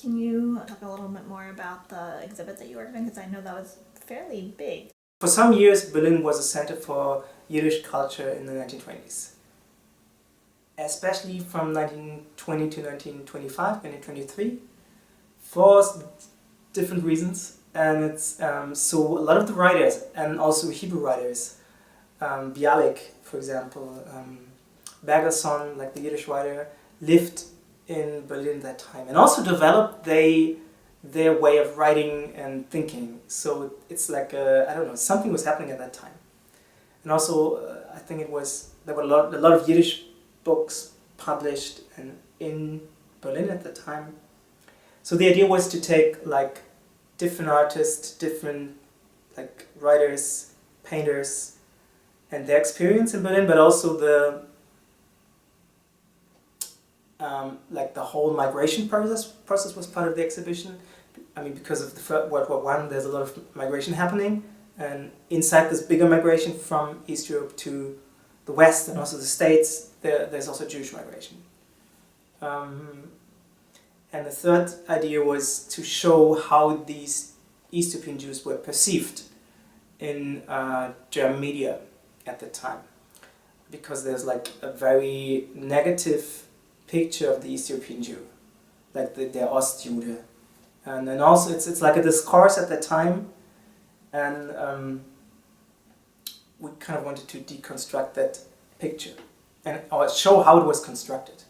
Can you talk a little bit more about the exhibit that you worked in? Because I know that was fairly big. For some years, Berlin was a center for Yiddish culture in the 1920s. Especially from 1920 to 1925, 1923, for different reasons. And it's so a lot of the writers, and also Hebrew writers, Bialik, for example, Bergerson, like the Yiddish writer, lived in Berlin at that time, and also developed their way of writing and thinking. So it's like I don't know, something was happening at that time. And also I think there were a lot of Yiddish books published in Berlin at the time. So the idea was to take like different artists, different like writers, painters, and their experience in Berlin, but also the like the whole migration process was part of the exhibition. I mean, because of the World War I, there's a lot of migration happening, and inside this bigger migration from East Europe to the West and also the States, there's also Jewish migration. And the third idea was to show how these East European Jews were perceived in German media at the time, because there's like a very negative picture of the East European Jew, like der Ostjude. And then also it's like a discourse at that time, and we kind of wanted to deconstruct that picture and or show how it was constructed.